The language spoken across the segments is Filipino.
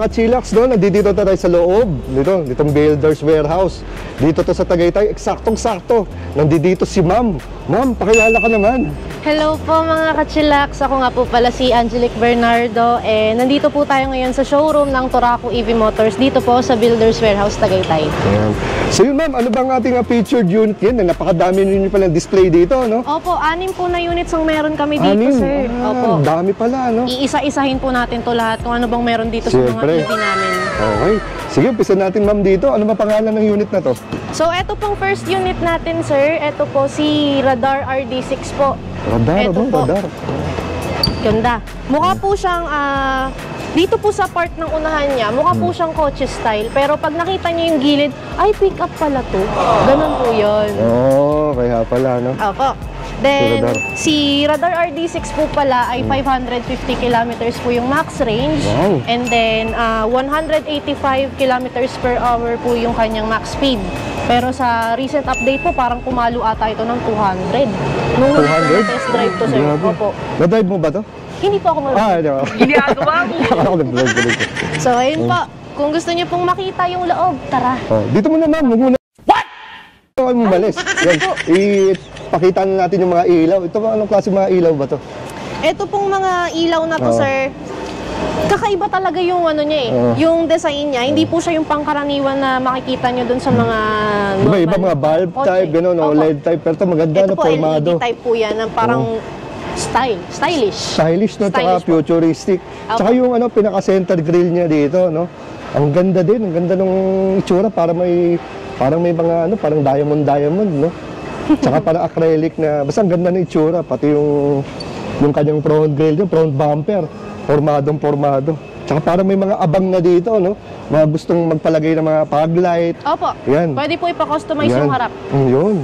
mga kachilax, no? Nandito tayo sa loob. Ditong Builders Warehouse. Dito to sa Tagaytay. Eksaktong-sakto. Nandito si Ma'am. Ma'am, pakilala ka naman. Hello po mga kachilax. Ako nga po pala si Angelique Bernardo. Nandito po tayo ngayon sa showroom ng Toraco EV Motors. Dito po sa Builders Warehouse, Tagaytay. Ayan. So yun ma'am, ano bang ating featured unit yan? Napakadami nyo palang display dito, no? Opo, 6 po na units ang meron kami dito, sir. Opo. Dami pala, no? Iisa-isahin po natin to lahat kung ano bang meron dito sa mga EV namin. Okay. Sige, umpisa natin ma'am dito. Ano ba pangalan ng unit na to? So, eto pong first unit natin, sir. Eto po si Radar RD6 po. Radar, eto po. Radar. Ganda. Mukha po siyang, dito po sa part ng unahan niya, mukha po siyang kotse style. Pero pag nakita niyo yung gilid, ay, pick up pala to. Ganun po yun. Oh, kaya pala, no? Opo. Then, si Radar RD6 po pala ay 550 kilometers po yung max range. Wow. And then, 185 kilometers per hour po yung kanyang max speed. Pero sa recent update po, parang pumalo ata ito ng 200. Nung 200? Test drive to, sir. Opo. Na-drive mo ba to? Hindi po ako mag-drive. Ginagawa mo. Ako nag-drive. So, ayun po. Kung gusto niyo pong makita yung loob, tara. Dito mo na, ma'am. Huwag mo na. What? Ito kayo mabalis. Pakita na natin yung mga ilaw. Ito ba, anong klase mga ilaw ba to? Ito pong mga ilaw na to, sir. Kakaiba talaga yung ano niya yung design niya. Hindi po siya yung pangkaraniwan na makikita nyo dun sa mga normal. Iba mga bulb type, gano'n, LED type. Pero ito maganda na formado. Ito po, LED type po yan, ng parang stylish. Stylish, no? Tsaka futuristic. Tsaka yung pinaka-center grill niya dito, no? Ang ganda din, ang ganda ng itsura. Parang may mga, parang diamond, no? Tsaka parang acrylic na, basta ang ganda ng itsura. Pati yung kanyang front grill, yung front bumper. Formado. Tsaka parang may mga abang na dito, no? Mga gustong magpalagay ng mga fog light. Opo. Yan. Pwede po ipa-customize yung harap. Yun.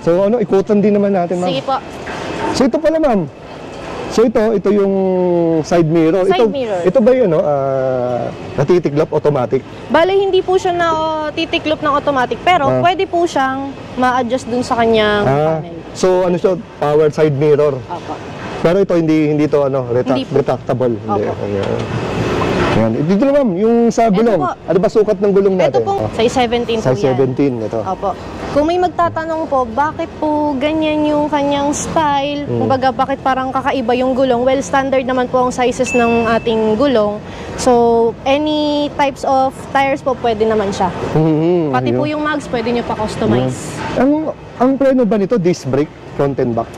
So, ikutan din naman natin, ma'am. Sige po. So, ito pala, ma'am. So, ito yung side mirror. Mirror. Ito ba yun, no? Natitiklop, automatic? Bale, hindi po siya na titiklop ng automatic, pero pwede po siyang ma-adjust dun sa kanyang panel. So, siya? Powered side mirror. Opo. Pero ito, hindi to, retractable. Opo. Yan. Dito na, ma'am, yung sa gulong. Ano ba sukat ng gulong natin? Ito po, size 17 po yan. Size 17, ito. Opo. Kung may magtatanong po, bakit po ganyan yung kanyang style? Kumbaga, bakit parang kakaiba yung gulong? Well, standard naman po ang sizes ng ating gulong. So, any types of tires po, pwede naman siya. Pati po yung mags, pwede nyo pa customize. Ang preno ba nito, disc brake, front and back?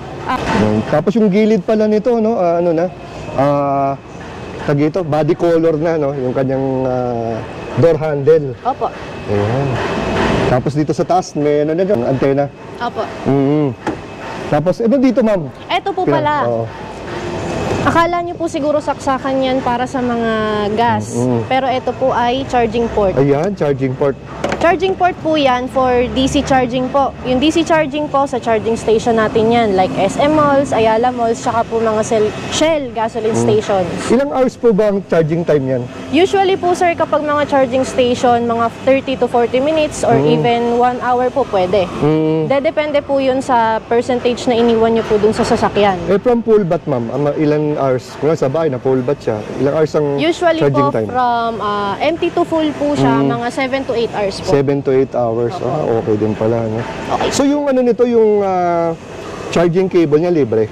Tapos yung gilid pala nito, no? Tagito, body color na, no? Yung kanyang door handle. Opo. Ayan. Tapos dito sa taas, may antena. Opo. Tapos, dito, ma'am? Ito po pala. Akala nyo po siguro saksakan yan para sa mga gas. Pero ito po ay charging port. Ayan, charging port. Charging port po yan for DC charging po. Yung DC charging po sa charging station natin yan. Like SM Malls, Ayala Malls, saka po mga Shell gasoline stations. Ilang hours po ba ang charging time yan? Usually po, sir, kapag mga charging station, mga 30 to 40 minutes or even 1 hour po pwede. Depende po yun sa percentage na iniwan nyo po dun sa sasakyan. From full bat, ma'am, ilang hours? Kung sa bahay na full bat siya, ilang hours ang usually charging time? Usually po, from empty to full po siya, mga 7 to 8 hours po. 7 to 8 hours. Okay din pala, no? Okay. So yung nito, yung charging cable niya, libre?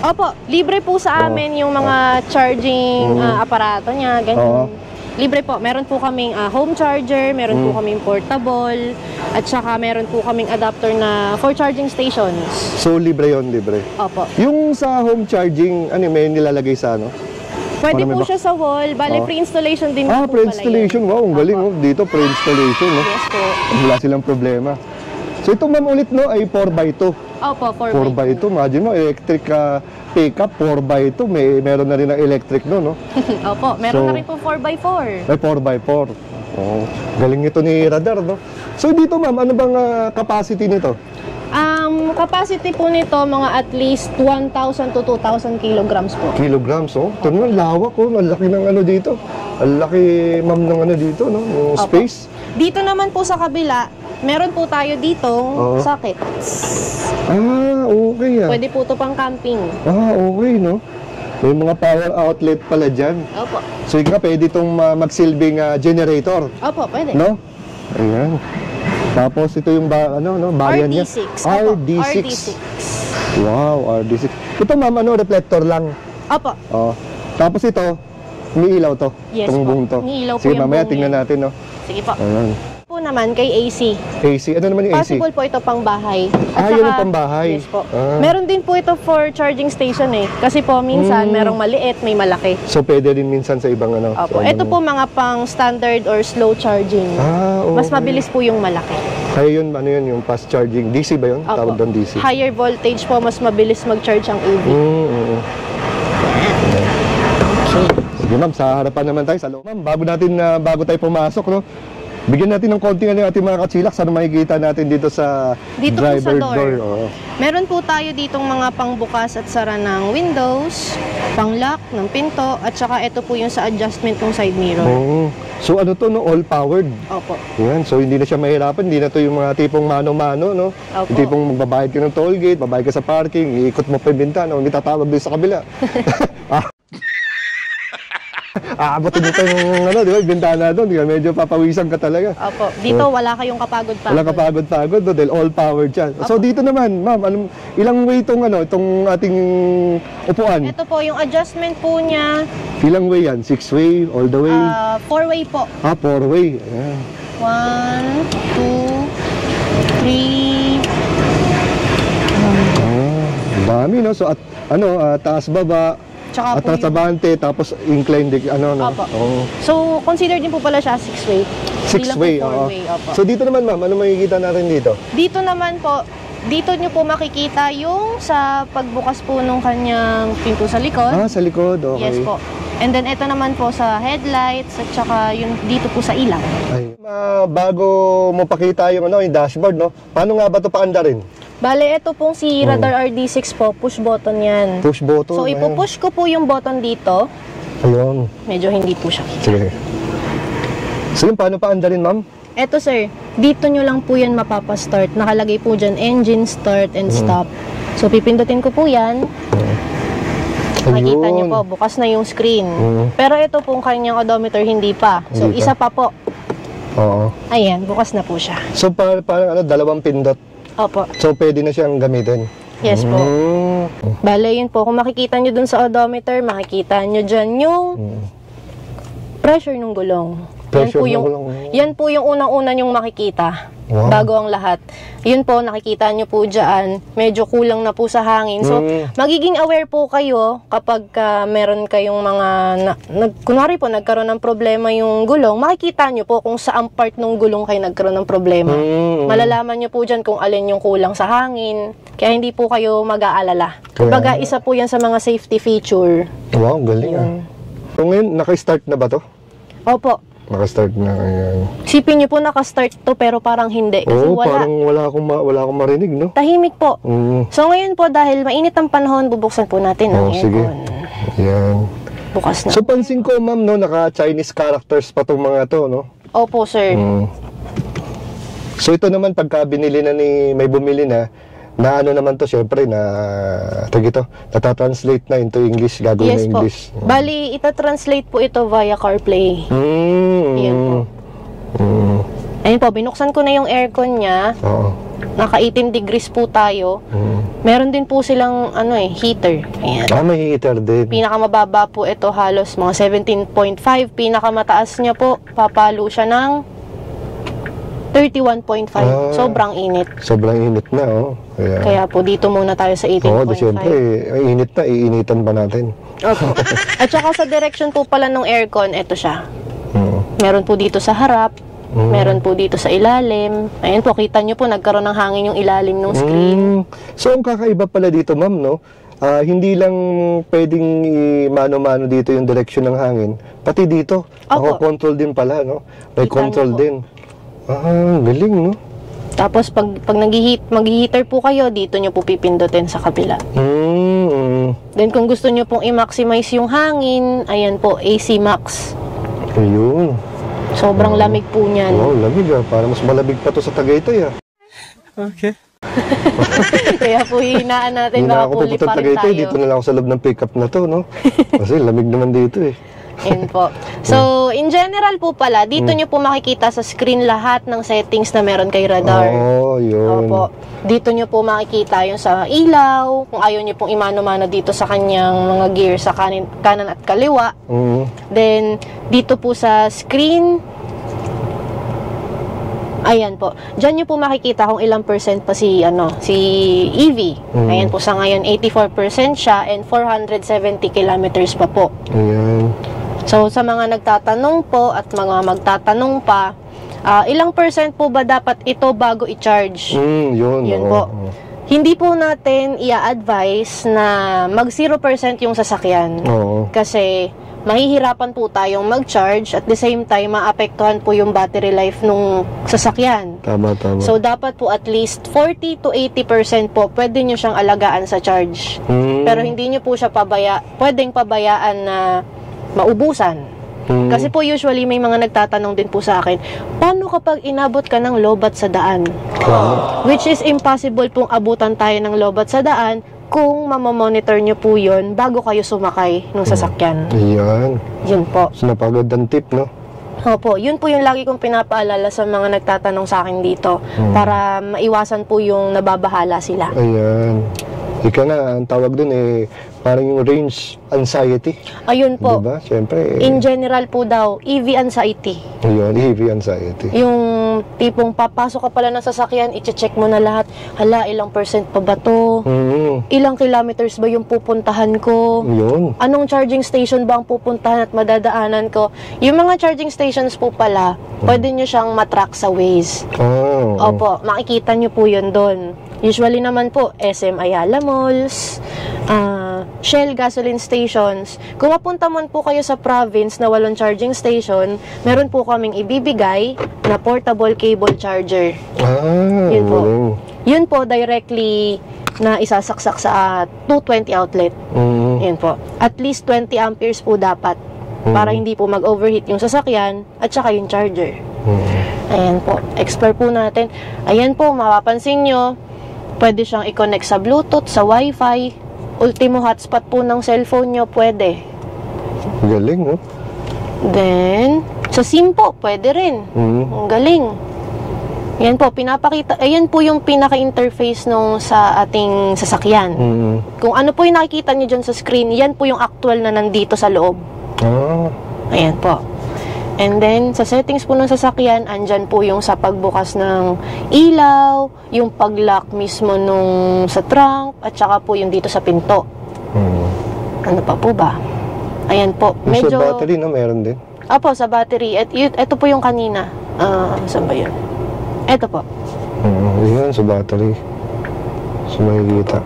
Opo, libre po sa amin yung mga charging aparato niya, ganyan. Libre po. Meron po kaming home charger, meron po kaming portable, at saka meron po kaming adapter na for charging stations. So libre yon, libre? Opo. Yung sa home charging, may nilalagay sa Pwede po siya sa wall. Bale, pre-installation din po pre-installation. Wow, ang galing. Dito, pre-installation. Yes po. Wala silang problema. So, ito ma'am ulit, ay 4x2. Opo, 4x2. Imagine mo, electric pickup, 4x2. Meron na rin ang electric no? Opo, meron na rin po 4x4. May 4x4. Galing ito ni Radar, no? So, dito ma'am, ano bang capacity nito? Capacity po nito, mga at least 1,000 to 2,000 kilograms po. Kilograms, Ito naman, lawak, Ang laki ng dito. Ang laki, ma'am, ng dito, no? Yung space. Dito naman po sa kabila, meron po tayo ditong sockets. Okay. Pwede po ito pang camping. Okay, no? May mga power outlet pala dyan. Opo. So yun nga, pwede itong magsilbing generator. Opo, pwede. No? Ayan. Tapos ito yung variant niya. RD6. RD6. RD6. Wow, RD6. Ito ma'am, reflector lang. Opo. Oh. Tapos ito, umiilaw to. Yes Itong po. buong to. Umiilaw po Sige, yung mamaya buong tingnan yan. natin, no? Sige po. Ayan. Po naman kay AC. AC. Ano naman yung AC? Possible po ito pang bahay. Yun ang pambahay. Yes po. Ah. Meron din po ito for charging station eh. Kasi po minsan merong maliit, may malaki. So pwede rin minsan sa ibang Opo. sa Ito ibang- po mga pang standard or slow charging. Okay. Mas mabilis po yung malaki. Kaya yun, yung fast charging. DC ba yun? Opo. Tawag doon DC. Higher voltage po, mas mabilis mag-charge ang EV. Okay. Sige ma'am, sa harapan naman tayo sa loob. Ma'am, bago tayo pumasok, no? Bigyan natin ng konting yung ating mga katsilak. Saan makikita natin dito sa Dito po sa driver door. Oo. Meron po tayo ditong mga pangbukas at sara ng windows, pang-lock ng pinto, at saka ito po yung sa adjustment ng side mirror. Oo. So ano to, no? All powered. Opo. Yan, so hindi na siya mahirapan, hindi na to yung mga tipong mano-mano, no? Opo. Yung tipong magbabayad ka ng toll gate, babayad ka sa parking, iikot mo pa yung bintana, may tatawag din sa kabila. Aabotin mo pa yung di ba, bintana doon, medyo papawisan ka talaga. Opo. Dito wala kayong kapagod-pagod. Wala kapagod-pagod, no? Dahil all powered siya. So dito naman, ma'am, ilang way itong ating upuan? Ito po yung adjustment po niya, Ilang way yan? 6-way, all the way? 4-way po. 4-way. Ayan. 1, 2, 3. Dami, no? So, taas baba, Tsaka po atas yung... abante, tapos incline, no? Opo. Oo. So, consider din po pala siya 6-way. 6-way, oo. 4-way, opo. So, dito naman, ma'am, ano makikita natin dito? Dito naman po, dito nyo po makikita yung sa pagbukas po nung kanyang pinto sa likod. Sa likod, okay. Yes po. And then ito naman po sa headlights at saka yung dito po sa ilaw. Ay. Bago mo pakita yung dashboard, no? Paano nga ba ito paandarin? Bale, ito pong si Radar RD6 po, push button yan. Push button. So, ayan. ipupush ko po yung button dito. Ayun. Medyo hindi po siya. Sige. So, yun, paano paandarin, ma'am? Eto sir, dito nyo lang po yan mapapastart. Nakalagay po dyan, engine, start, and stop. So, pipindutin ko po yan. Makikita nyo po, bukas na yung screen. Pero ito pong kanyang odometer, hindi pa. So, Hindi pa. isa pa po. Oo. Ayan, bukas na po siya. So, parang dalawang pindot. Opo. So, pwede na siyang gamitin. Yes po. Mm. Bale, yun po. Kung makikita nyo dun sa odometer, makikita nyo dyan yung pressure ng gulong. Pressure ng gulong. Yan po yung unang-una nyong makikita. Wow. Bago ang lahat. Yun po, nakikita nyo po dyan, medyo kulang na po sa hangin. So, magiging aware po kayo kapag meron kayong mga, kunwari po, nagkaroon ng problema yung gulong, makikita nyo po kung saang part ng gulong kayo nagkaroon ng problema. Malalaman nyo po dyan kung alin yung kulang sa hangin. Kaya hindi po kayo mag-aalala. Kumbaga, isa po yan sa mga safety feature. Wow, galing So, ngayon, naka-start na ba to? Opo. Naka-start na, ayan. Sipin nyo po nakastart to pero parang hindi. Kasi parang wala akong marinig, no? tahimik po. Mm. So ngayon po dahil mainit ang panahon, bubuksan po natin ang aircon. Sige. Ayan. Bukas na. So, pansin ko, ma'am, no, naka-Chinese characters pa tong mga to, no? Opo, sir. So, ito naman, pagka binili na may bumili na naman to, syempre, natatranslate na into English, gagawin Yes na po. English. Bali, ita-translate po ito via CarPlay. Yan po. Ayun po, binuksan ko na yung aircon niya. Oo. Naka 18 degrees po tayo. Meron din po silang heater. Ayan. May heater din. Pinakamababa po ito halos mga 17.5. Pinakamataas niya po, papalo siya ng 31.5. Sobrang init. Sobrang init na, oh. Kaya po dito muna tayo sa 18.5. Siyempre, init na, iinitan pa natin. Opo. At saka sa direction po pala ng aircon, ito siya. Meron po dito sa harap, meron po dito sa ilalim. Ayan po, kita nyo po, nagkaroon ng hangin yung ilalim ng screen. So, ang kakaiba pala dito, ma'am, no? Hindi lang pwedeng mano-mano dito yung direction ng hangin. Pati dito, Opo. control din pala, no? May Kita control niyo po. din. Galing, no? Tapos, pag mag-heater po kayo, dito nyo po pipindutin sa kabila. Then, kung gusto nyo pong i-maximize yung hangin, ayan po, AC Max. Ayun. Sobrang lamig po niyan. Wow, lamig ah. Parang mas malamig pa to sa Tagaytay ah. Okay. Kaya po hinaan natin, Hindi na baka ako puli pupunta pa rin Tagaytay, tayo. dito na lang ako sa loob ng pickup na to, no? Kasi lamig naman dito eh. Yun po. So, in general po pala, dito nyo po makikita sa screen lahat ng settings na meron kay radar. Oo, yun. Opo. Dito nyo po makikita yung sa ilaw, kung ayaw nyo pong imano-mano dito sa kanyang mga gear sa kanan at kaliwa. Then, dito po sa screen, ayan po. Diyan nyo po makikita kung ilang percent pa si EV. Ayan po, sa ngayon 84% siya and 470 kilometers pa po. Ayan. So, sa mga nagtatanong po at mga magtatanong pa, ilang percent po ba dapat ito bago i-charge? Yun. Yun oo, po. oo. Hindi po natin i-advise na mag 0% yung sasakyan. Oo. Kasi mahihirapan po tayong mag-charge at the same time maapektuhan po yung battery life nung sasakyan. Tama. So, dapat po at least 40 to 80% po pwede nyo siyang alagaan sa charge. Pero hindi nyo po siya pwedeng pabayaan na maubusan. Kasi po usually may mga nagtatanong din po sa akin, paano kapag inabot ka ng lobat sa daan? Which is impossible pong abutan tayo ng lobat sa daan kung mamamonitor nyo po yun bago kayo sumakay ng sasakyan. Ayan. Yun po. So, napagandang tip, no? Opo, yun po yung lagi kong pinapaalala sa mga nagtatanong sa akin dito para maiwasan po yung nababahala sila. Ayan. Ika nga, ang tawag dun parang yung range anxiety. Ayun po. Diba? Siyempre. In general po daw, EV anxiety. Ayun, heavy anxiety. Yung tipong papasok ka pala ng sasakyan, i-check mo na lahat. Hala, ilang percent pa ba to? Ilang kilometers ba yung pupuntahan ko? Yun. Anong charging station ba ang pupuntahan at madadaanan ko? Yung mga charging stations po pala, pwede nyo siyang matrack sa Waze. Opo, makikita nyo po yun doon. Usually naman po, SM Ayala Malls, Shell gasoline stations. Kung mapunta man po kayo sa province na walang charging station, meron po kaming ibibigay na portable cable charger. Yun po. Yun po directly na isasaksak sa 220 outlet. Yun po. At least 20 amperes po dapat para hindi po mag-overheat yung sasakyan at saka yung charger. Ayan po. Explore po natin. Ayan po, mapapansin nyo, pwede siyang i-connect sa Bluetooth, sa Wi-Fi. Ultimo hotspot po ng cellphone nyo, pwede. Galing, no? Then, sa SIM po, pwede rin. Ang galing. Yan po, pinapakita. Ayan po yung pinaka-interface nung sa ating sasakyan. Kung ano po yung nakikita nyo dyan sa screen, yan po yung actual na nandito sa loob. Ayan po. And then, sa settings po ng sasakyan, andyan po yung sa pagbukas ng ilaw, yung pag-lock mismo nung sa trunk, at saka po yung dito sa pinto. Ano pa po ba? Ayan po. Medyo... Sa battery, no? Meron din. Opo, sa battery. Ito po yung kanina. Saan ba yun? Ito po. Ayan, sa battery. So, makikita.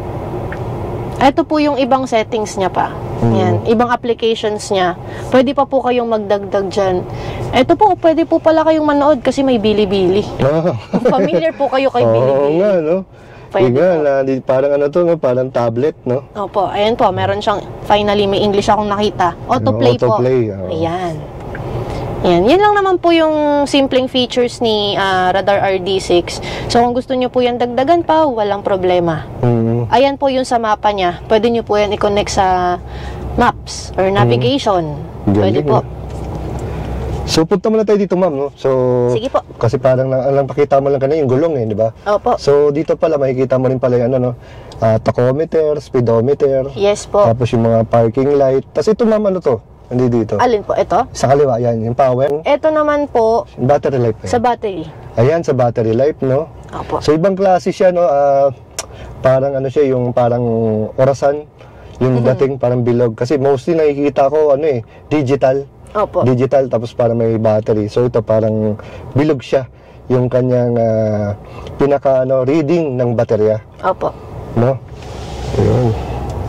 Ito po yung ibang settings niya pa. Yan, ibang applications niya. Pwede pa po kayong magdagdag dyan. Ito po, pwede po pala kayong manood kasi may Bilibili. Familiar po kayo kay Bilibili. Oo nga, no? Pwede po. Parang ano to, no? Parang tablet, no? Opo, ayan po. Meron siyang, finally, may English akong nakita. Autoplay po. Autoplay, Ayan. Yan lang naman po yung simpleng features ni Radar RD6. So, kung gusto nyo po yan dagdagan pa, walang problema. Ayan po yung sa mapa niya. Pwede nyo po yan i-connect sa maps or navigation. Pwede po. So, punta muna tayo dito, ma'am, no? So, sige po. Kasi parang lang pakita mo lang kanina yung gulong, di ba? Opo. So, dito pala, makikita mo rin pala yung ano, no? Tachometer, speedometer. Yes po. Tapos yung mga parking light. Tapos ito, ma'am, ano to? Hindi dito. Alin po? Ito? Sa kaliwa, yan. Yung power. Ito naman po, Battery life. sa battery. Ayan, sa battery life, no? Opo. So, ibang klase siya, no? Parang ano siya, yung parang orasan. Yung dating parang bilog. Kasi mostly nakikita ko, digital. Opo. Digital, tapos parang may battery. So, ito parang bilog siya. Yung kanyang reading ng baterya. Opo. No? Ayun.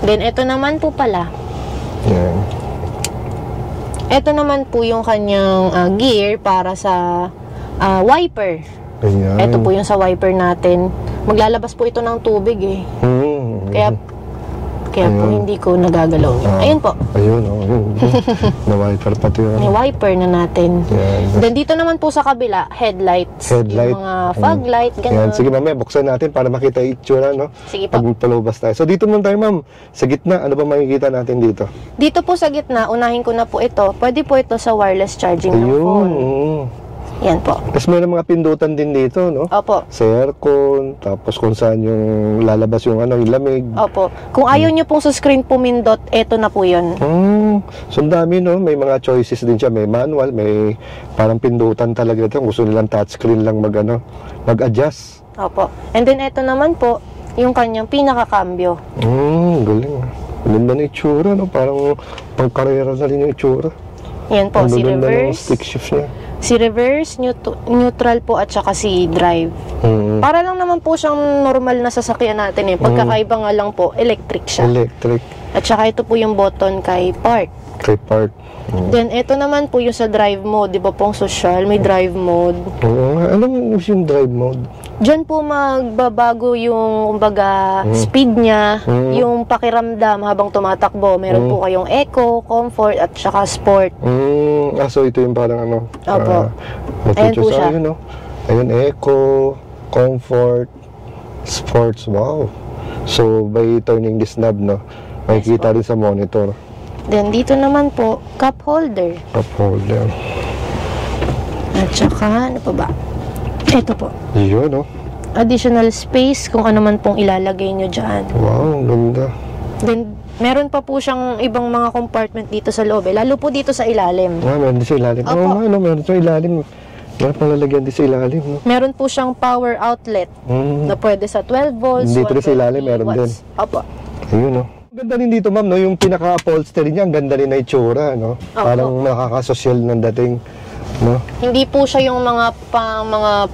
Then, ito naman po pala. Yan. Ito naman po yung kanyang gear para sa wiper. Ayan. Ito po yung sa wiper natin. Maglalabas po ito ng tubig eh. Kaya Kaya po hindi ko nagagalaw yun. Ayun po. Ayun, na-wiper pati yun. May wiper na natin. Yan. Then dito naman po sa kabila, headlights. Headlight. Yung mga fog light, Yan. gano'n. Sige mamaya, buksan natin para makita yung itsura, no? Sige po. Pag palubas tayo. So dito muna tayo, ma'am. Sa gitna, ano ba makikita natin dito? Dito po sa gitna, unahin ko na po ito. Pwede po ito sa wireless charging ng phone. Yan po. Tapos meron mga pindutan din dito, no? Opo. Sa aircon, tapos kung saan yung lalabas yung yung lamig. Opo. Kung ayaw nyo pong sa screen pumindot, eto na po yun. So ang dami, no? May mga choices din siya. May manual, may parang pindutan talaga ito. Gusto nilang touchscreen lang mag-adjust. Opo. And then eto naman po, yung kanyang pinakakambyo. Galing. Ganda na itsura, no? Parang pang-karera na rin yung itsura. Yan po, si Ganda ng reverse. stick shift niya. Si reverse, neutral po at saka si drive. Para lang naman po siyang normal na sasakyan natin eh. Pagkakaiba nga lang po, electric siya. Electric. At saka ito po yung button kay park. Kay park. Then ito naman po yung sa drive mode. Di ba pong social, may drive mode. Anong yung drive mode? Diyan po magbabago yung, kumbaga, speed niya, yung pakiramdam habang tumatakbo. Meron po kayong eco, comfort, at saka sport. So ito yung parang Opo. Ayan po siya. Ayun, no? Ayun, eco, comfort, sports. Wow. So by turning this knob, no, makikita rin sa monitor. Then dito naman po, cup holder. Cup holder. At saka, ano pa ba? Ito po. Yun, no? Additional space kung ano man pong ilalagay nyo dyan. Wow, ganda. Then, meron pa po siyang ibang mga compartment dito sa loob. Lalo po dito sa ilalim. Meron din sa ilalim. Opo. Meron sa ilalim. Meron pang lalagyan din sa ilalim, no? Meron po siyang power outlet na pwede sa 12 volts, Dito rin sa 120 ilalim, meron watts. din. Opo. Ayun, no? Ang ganda rin dito, ma'am, no? Yung pinaka-upholstery niya, ang ganda rin na itsura, no? Parang nakakasosyal ng dating, no? Hindi po siya yung mga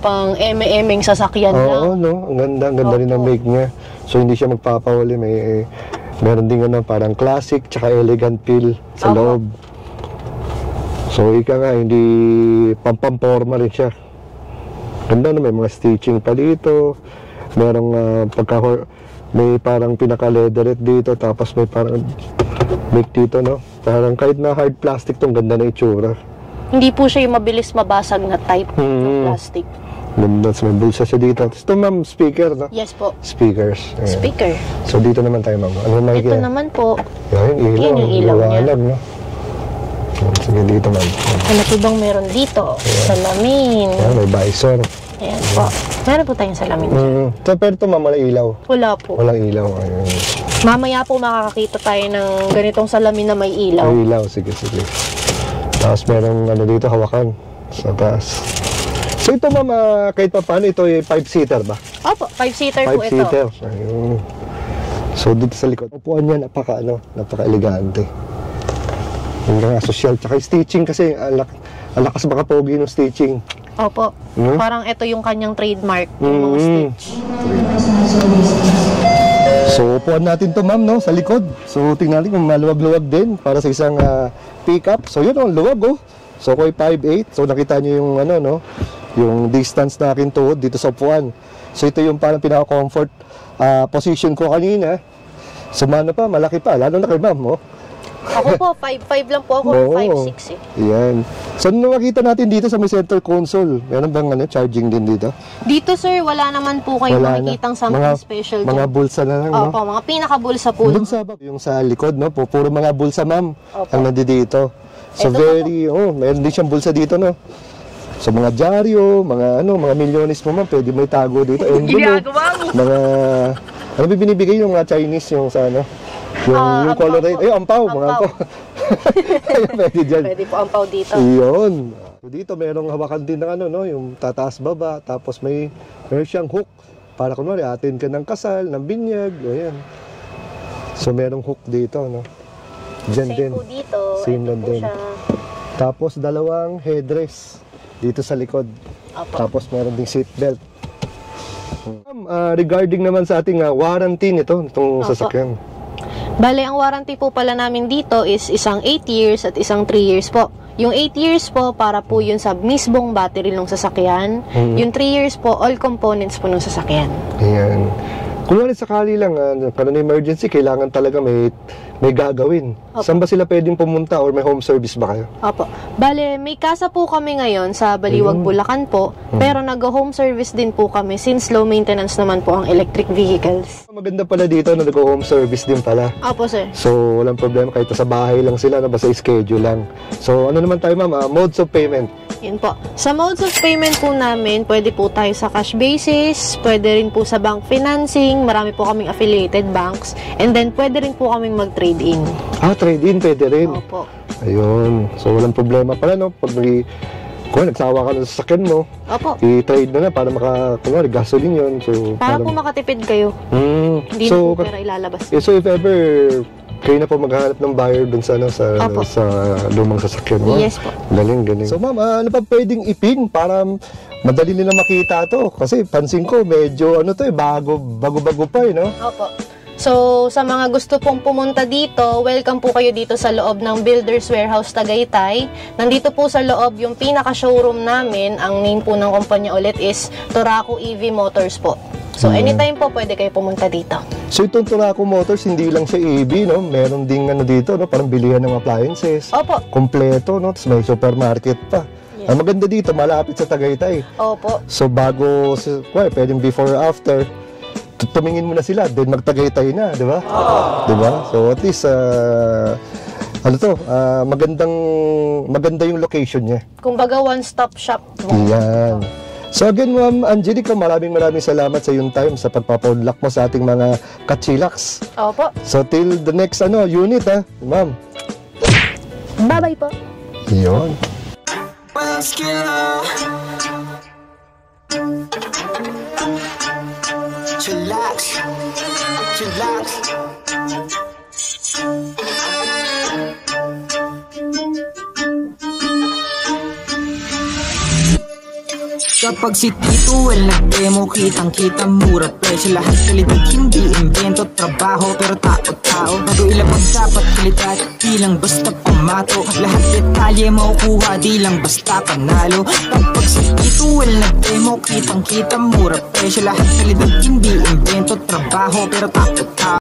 pang eme-emeng sasakyan lang. Oo, no? Ang ganda rin ng make niya. So, hindi siya magpapahuli. Meron din parang classic, tsaka elegant feel sa loob. So, ika nga, hindi pampamporma rin siya. Ganda, no? May mga stitching pa dito. Merong may parang pinaka-leatherette dito, tapos may parang make dito, no? Parang kahit na hard plastic tong ganda na itsura. Hindi po siya yung mabilis mabasag na type ng plastic. Ganda, may bulsa siya dito. Tapos ito, ma'am, speaker, no? Yes po. Speakers. Ayan. Speaker. So, dito naman tayo, ma'am. Ano makikita? Ito naman po. Yan, ilaw. Yan yung ilaw niya. Liwanag, no? Sige, dito, ma'am. Ano po bang meron dito? Salamin. Yan, may visor. Ayan po. Meron po tayong salamin. So, pero ito, ma'am, walang ilaw. Wala po. Walang ilaw. Ayun. Mamaya po makakakita tayo ng ganitong salamin na may ilaw. May ilaw, sige. Tapos merong dito, hawakan sa taas. So ito, ma'am, kahit pa paano, ito ay 5-seater ba? Opo, 5-seater po ito. 5-seater. Ayun. So dito sa likod, upuan niya, napaka-elegante. Yung mga social, tsaka stitching kasi, ang lakas baka pogi ng stitching. Opo. Parang ito yung kanyang trademark, yung mga stitch. So, upuan natin to, ma'am, no, sa likod. So, tingnan natin kung maluwag-luwag din para sa isang pickup. So, yun, luwag, oh. So, ko 5'8". So, nakita nyo yung, yung distance na akin tuhod dito sa upuan. So, ito yung parang pinaka-comfort position ko kanina. So, malaki pa. Lalo na kay ma'am, oh. Ako po, 5'5" lang po ako, Oo. 5'6" eh. Yan. So, nung makita natin dito sa may center console, meron bang charging din dito? Dito, sir, wala naman po kayong makikitang something special dyan. Mga bulsa na lang, no? Opo, mga pinaka-bulsa po. Dun sa yung sa likod, no? Puro mga bulsa, ma'am, Opo. ang nandito. So, Ito meron din siyang bulsa dito, no? So, mga dyaryo, mga milyones mo, ma'am, pwede may tago dito. Envelope, mga, ano ba binibigay yung mga Chinese, yung sa, yung colorate, ampaw, mga ampaw. Ayun, pwede dyan. Pwede po ampaw dito. Iyon. So, dito, merong hawakan din ng yung tataas baba, tapos meron siyang hook, para kunwari, atin ka ng kasal, ng binyag, o yan. So, merong hook dito, no? Diyan Same din. po dito. Same Ito lang po din. siya. Tapos, dalawang headrest dito sa likod. Opo. Tapos, meron ding seatbelt. Regarding naman sa ating warranty itong sasakyan. Bale, ang warranty po pala namin dito is isang 8 years at isang 3 years po. Yung 8 years po, para po yun sa mismong battery ng sasakyan. Yung 3 years po, all components po ng sasakyan. Ayan. Kung wala sakali lang, para na emergency, kailangan talaga may gagawin. Opo. Saan ba sila pwedeng pumunta or may home service ba kayo? Opo. Bale, may kasa po kami ngayon sa Baliwag, Bulacan po. Pero nag-home service din po kami since low maintenance naman po ang electric vehicles. Maganda pala dito na nag-home service din pala. Opo, sir. So, walang problema kahit sa bahay lang sila, basta schedule lang. So, ano naman tayo ma'am, modes of payment? Yun po. Sa modes of payment po namin, pwede po tayo sa cash basis, pwede rin po sa bank financing, marami po kaming affiliated banks, and then pwede rin po kaming mag-trade-in. Trade-in, pwede rin. Opo. Ayun. So, walang problema pala, no? Pag kung nagsawa ka na sa sasakyan mo, Opo. i-trade mo na para kunwari, gasoline yun. So, Para po makatipid kayo. Hindi so, po pera ilalabas. so, if ever kayo na po maghahanap ng buyer dun sa, Opo. sa lumang sasakyan mo. Yes po. Galing. So, ma'am, ano pa pwedeng ipin para madali nila makita to? Kasi pansin ko, medyo bago-bago pa no? Opo. So, sa mga gusto pong pumunta dito, welcome po kayo dito sa loob ng Builders Warehouse Tagaytay. Nandito po sa loob yung pinaka-showroom namin. Ang name po ng kumpanya ulit is Toraco EV Motors po. So, anytime po pwede kayo pumunta dito. So, itong Toraco Motors, hindi lang siya EV, no? Meron ding dito, no? Parang bilihan ng appliances. Opo. Kompleto, no? Tapos may supermarket pa. Yes. Ang maganda dito, malapit sa Tagaytay. Opo. So, pwedeng before or after, tumingin mo na sila, then magtagaytay na, di ba? Di ba? So, at least, maganda yung location niya. Kumbaga one-stop shop. Yan. So again, Ma'am Angelica, maraming salamat sa iyong time sa pagpapaunlak mo sa ating mga kachilaks. Opo. So till the next unit, Ma'am. Bye-bye po. Yun. Chillax. Kapag si Tito Well nag-demo, kitang-kita mura presyo, lahat kalidad, hindi invento, trabaho pero tao-tao. Bago ilabag dapat kalidad, di lang basta pamato, lahat detalye makukuha, di lang basta panalo. Kapag si Tito Well nag-demo, kitang-kita mura presyo, lahat kalidad, hindi invento, trabaho pero tao-tao.